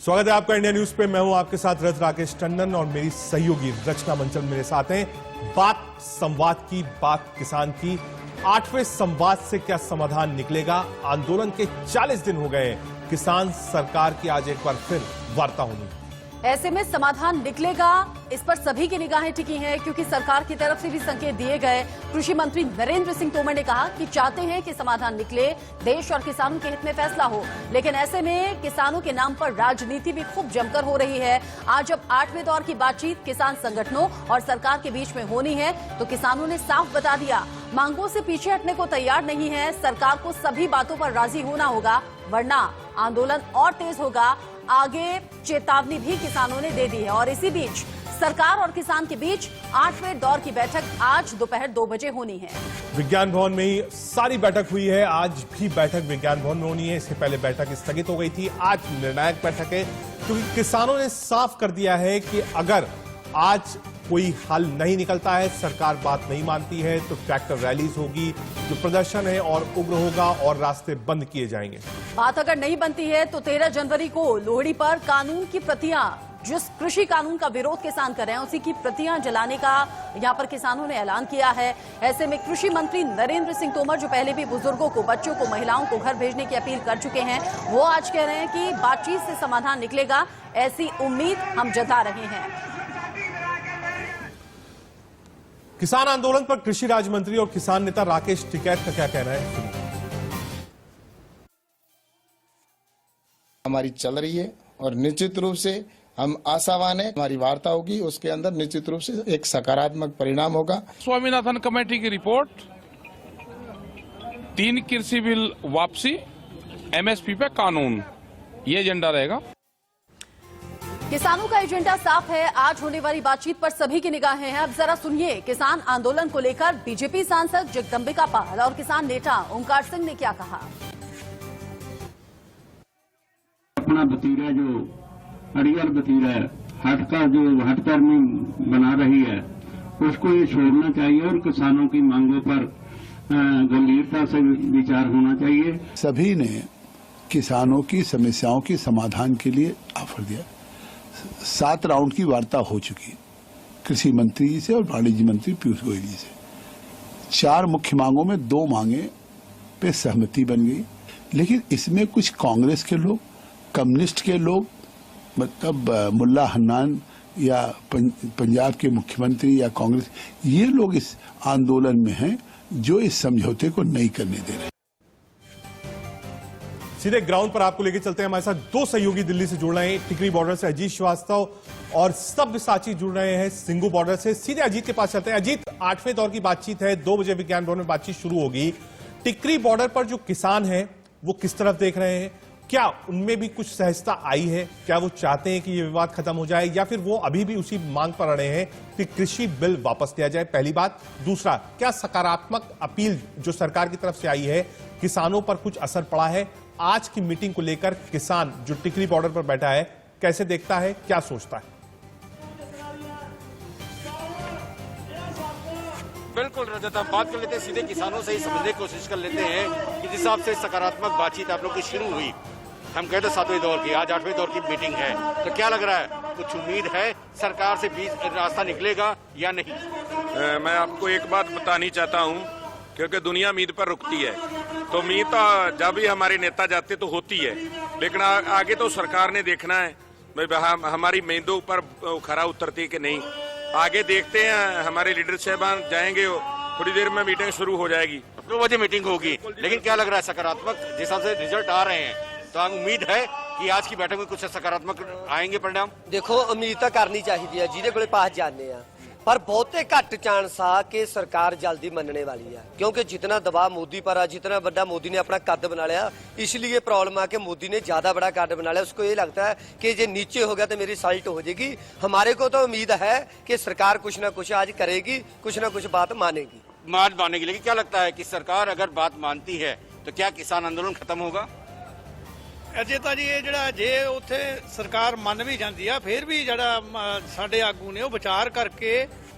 स्वागत है आपका इंडिया न्यूज पे। मैं हूं आपके साथ रथ राकेश टंडन और मेरी सहयोगी रचना मंचल मेरे साथ हैं। बात संवाद की, बात किसान की। 8वें संवाद से क्या समाधान निकलेगा? आंदोलन के 40 दिन हो गए। किसान सरकार की आज एक बार फिर वार्ता होनी। ऐसे में समाधान निकलेगा, इस पर सभी की निगाहें टिकी हैं, क्योंकि सरकार की तरफ से भी संकेत दिए गए। कृषि मंत्री नरेंद्र सिंह तोमर ने कहा कि चाहते हैं कि समाधान निकले, देश और किसानों के हित में फैसला हो। लेकिन ऐसे में किसानों के नाम पर राजनीति भी खूब जमकर हो रही है। आज जब 8वें दौर की बातचीत किसान संगठनों और सरकार के बीच में होनी है, तो किसानों ने साफ बता दिया, मांगों से पीछे हटने को तैयार नहीं है। सरकार को सभी बातों पर राजी होना होगा, वरना आंदोलन और तेज होगा। आगे चेतावनी भी किसानों ने दे दी है। और इसी बीच सरकार और किसान के बीच 8वें दौर की बैठक आज दोपहर 2 बजे होनी है। विज्ञान भवन में ही सारी बैठक हुई है। आज भी बैठक विज्ञान भवन में होनी है। इसके पहले बैठक स्थगित हो गई थी। आज निर्णायक बैठक है, क्योंकि किसानों ने साफ कर दिया है कि अगर आज कोई हल नहीं निकलता है, सरकार बात नहीं मानती है, तो ट्रैक्टर रैलीज होगी, जो प्रदर्शन है और उग्र होगा और रास्ते बंद किए जाएंगे। बात अगर नहीं बनती है तो 13 जनवरी को लोहड़ी पर कानून की प्रतियां, जिस कृषि कानून का विरोध किसान कर रहे हैं, उसी की प्रतियां जलाने का यहां पर किसानों ने ऐलान किया है। ऐसे में कृषि मंत्री नरेंद्र सिंह तोमर, जो पहले भी बुजुर्गों को, बच्चों को, महिलाओं को घर भेजने की अपील कर चुके हैं, वो आज कह रहे हैं कि बातचीत से समाधान निकलेगा, ऐसी उम्मीद हम जता रहे हैं। किसान आंदोलन पर कृषि राज्य मंत्री और किसान नेता राकेश टिकैत का क्या कहना है? हमारी चल रही है और निश्चित रूप से हम आशावान है, हमारी वार्ता होगी, उसके अंदर निश्चित रूप से एक सकारात्मक परिणाम होगा। स्वामीनाथन कमेटी की रिपोर्ट, 3 कृषि बिल वापसी, एमएसपी पे कानून, ये एजेंडा रहेगा। किसानों का एजेंडा साफ है। आज होने वाली बातचीत पर सभी की निगाहें हैं। अब जरा सुनिए किसान आंदोलन को लेकर बीजेपी सांसद जगदम्बिका पाल और किसान नेता ओंकार सिंह ने क्या कहा। अपना भतीरा जो अड़ियल भतीरा है, हटकर्मी बना रही है, उसको ये छोड़ना चाहिए और किसानों की मांगों पर गंभीरता से विचार होना चाहिए। सभी ने किसानों की समस्याओं के समाधान के लिए ऑफर दिया। 7 राउंड की वार्ता हो चुकी है कृषि मंत्री जी से और वाणिज्य मंत्री पीयूष गोयल जी से। 4 मुख्य मांगों में 2 मांगे पे सहमति बन गई, लेकिन इसमें कुछ कांग्रेस के लोग, कम्युनिस्ट के लोग, मतलब मुल्ला हन्नान या पंजाब के मुख्यमंत्री या कांग्रेस, ये लोग इस आंदोलन में हैं जो इस समझौते को नहीं करने दे रहे। सीधे ग्राउंड पर आपको लेकर चलते हैं। हमारे साथ 2 सहयोगी दिल्ली से जुड़ रहे हैं। टिकरी बॉर्डर से अजीत श्रीवास्तव और सब्यसाची जुड़ रहे हैं सिंगू बॉर्डर से। सीधे अजीत के पास चलते हैं। अजीत, 8वें दौर की बातचीत है, 2 बजे विज्ञान भवन में बातचीत शुरू होगी। टिकरी बॉर्डर पर जो किसान हैं वो किस तरफ देख रहे हैं? क्या उनमें भी कुछ सहजता आई है? क्या वो चाहते हैं कि ये विवाद खत्म हो जाए, या फिर वो अभी भी उसी मांग पर अड़े हैं कि कृषि बिल वापस लिया जाए? पहली बात। दूसरा, क्या सकारात्मक अपील जो सरकार की तरफ से आई है, किसानों पर कुछ असर पड़ा है? आज की मीटिंग को लेकर किसान जो टिकरी बॉर्डर पर बैठा है कैसे देखता है, क्या सोचता है? बिल्कुल रजत, हम बात कर लेते हैं, सीधे किसानों से ही समझने की कोशिश कर लेते हैं कि जिस हिसाब से सकारात्मक बातचीत आप लोग की शुरू हुई, हम कहते 7वें दौर की, आज 8वें दौर की मीटिंग है, तो क्या लग रहा है, कुछ उम्मीद है सरकार से बीच रास्ता निकलेगा या नहीं? मैं आपको एक बात बतानी चाहता हूँ, क्योंकि दुनिया उम्मीद पर रुकती है, तो उम्मीद तो जब भी हमारे नेता जाते तो होती है, लेकिन आगे तो सरकार ने देखना है भाई हमारी उम्मीदों पर खरा उतरती कि नहीं। आगे देखते हैं, हमारे लीडर साहबान जाएंगे, थोड़ी देर में मीटिंग शुरू हो जाएगी। 2 बजे मीटिंग होगी, लेकिन क्या लग रहा है सकारात्मक जिस हिसाब से रिजल्ट आ रहे हैं, तो उम्मीद है कि आज की बैठक में कुछ सकारात्मक आएंगे परिणाम? देखो, उम्मीद तो करनी चाहिए है, जिहदे कोले पास जाने आ, पर बहुते घट चांस आ कि सरकार जल्दी मनने वाली है, क्योंकि जितना दबाव मोदी पर आ, जितना बड़ा मोदी ने अपना कद बना लिया, इसलिए प्रॉब्लम है कि मोदी ने ज्यादा बड़ा कद बना लिया। उसको ये लगता है कि जे नीचे हो गया तो मेरी साइट हो जाएगी। हमारे को तो उम्मीद है कि सरकार कुछ ना कुछ आज करेगी, कुछ ना कुछ बात मानेगी। लेकिन क्या लगता है कि सरकार अगर बात मानती है तो क्या किसान आंदोलन खत्म होगा? अजे तो जी ये ਜਿਹੜਾ ਜੇ ਉੱਥੇ ਸਰਕਾਰ ਮੰਨ ਵੀ ਜਾਂਦੀ ਆ, ਫਿਰ ਵੀ ਜਿਹੜਾ ਸਾਡੇ ਆਗੂ ਨੇ ਉਹ ਵਿਚਾਰ ਕਰਕੇ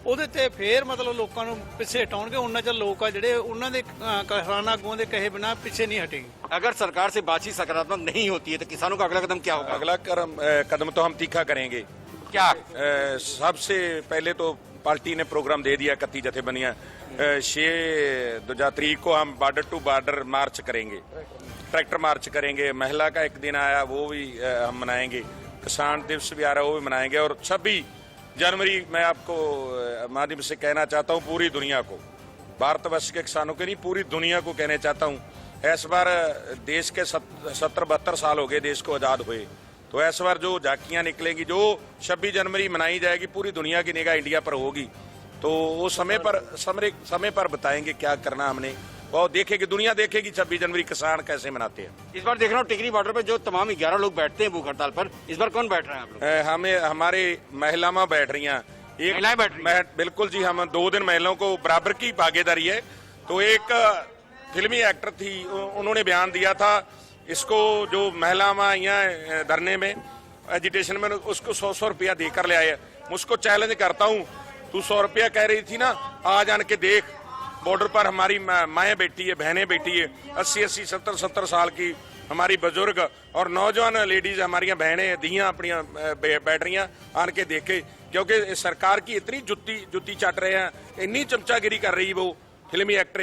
ਉਹਦੇ ਤੇ ਫੇਰ ਮਤਲਬ ਲੋਕਾਂ ਨੂੰ ਪਿੱਛੇ ਹਟਾਉਣਗੇ। ਉਹਨਾਂ ਚਿਰ ਲੋਕ ਆ ਜਿਹੜੇ ਉਹਨਾਂ ਦੇ ਕਿਸਾਨਾਂ ਆਗੂਆਂ ਦੇ ਕਹੇ ਬਿਨਾਂ ਪਿੱਛੇ नहीं हटेगी। अगर सरकार से बातचीत सकारात्मक नहीं होती है तो किसानों का अगला कदम क्या होगा? अगला कदम तो हम तीखा करेंगे। क्या? सबसे पहले तो पार्टी ने प्रोग्राम दे दिया, 31 जथेबंदियां 6 तरीक को हम बॉर्डर टू बॉर्डर मार्च करेंगे, ट्रैक्टर मार्च करेंगे। महिला का एक दिन आया वो भी हम मनाएंगे, किसान दिवस भी आ रहा है वो भी मनाएंगे। और 26 जनवरी मैं आपको माध्यम से कहना चाहता हूँ पूरी दुनिया को, भारतवर्ष के किसानों के नहीं पूरी दुनिया को कहना चाहता हूँ, इस बार देश के 70-72 साल हो गए देश को आजाद हुए, तो इस बार जो झांकियां निकलेंगी, जो 26 जनवरी मनाई जाएगी, पूरी दुनिया की निगाह इंडिया पर होगी। तो वो समय पर बताएंगे क्या करना हमने, वो देखेगी, दुनिया देखेगी 26 जनवरी किसान कैसे मनाते हैं। इस बार देख रहा हूँ टिकरी बॉर्डर पर जो तमाम 11 लोग बैठते हैं भूख हड़ताल पर, इस बार कौन बैठ रहे हैं आप लोग? हमें हमारे महिलाएं बैठ रही हैं, महिलाएं बैठ रही हैं? बिल्कुल जी, हम 2 दिन महिलाओं को बराबर की भागीदारी है। तो एक फिल्मी एक्टर थी, उन्होंने बयान दिया था, इसको जो महिलाएं यहाँ धरने में एजिटेशन में, उसको 100 रुपया देकर ले आए। मुझको चैलेंज करता हूँ, तू 100 रुपया कह रही थी ना, आज आन के देख बॉर्डर पर हमारी माएँ बैठी है, बहनें बैठी है, 80-80, 70-70 साल की हमारी बुजुर्ग और नौजवान लेडीज हमारी बहनें दियाँ अपनी बैठ रही हैं, आन के देखे। क्योंकि सरकार की इतनी जुत्ती चाट रहे हैं, इतनी चमचागिरी कर रही वो फिल्मी एक्टर,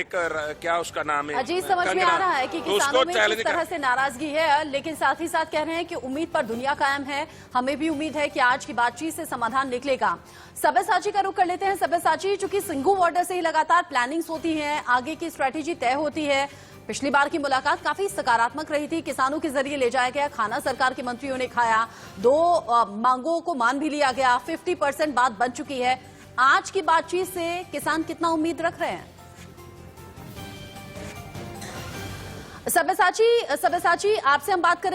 क्या उसका नाम है, अजीत, समझ में आ रहा है कि किसानों में किस तरह से नाराजगी है, लेकिन साथ ही साथ कह रहे हैं कि उम्मीद पर दुनिया कायम है। हमें भी उम्मीद है कि आज की बातचीत से समाधान निकलेगा। सब्यसाची का रुख कर लेते हैं। सब्यसाची, चूंकि सिंघू बॉर्डर से ही लगातार प्लानिंग्स होती है, आगे की स्ट्रेटेजी तय होती है। पिछली बार की मुलाकात काफी सकारात्मक रही थी, किसानों के जरिए ले जाया गया खाना सरकार के मंत्रियों ने खाया, 2 मांगों को मान भी लिया गया, 50% बात बन चुकी है। आज की बातचीत से किसान कितना उम्मीद रख रहे हैं? सब्यसाची, आपसे हम बात करेंगे।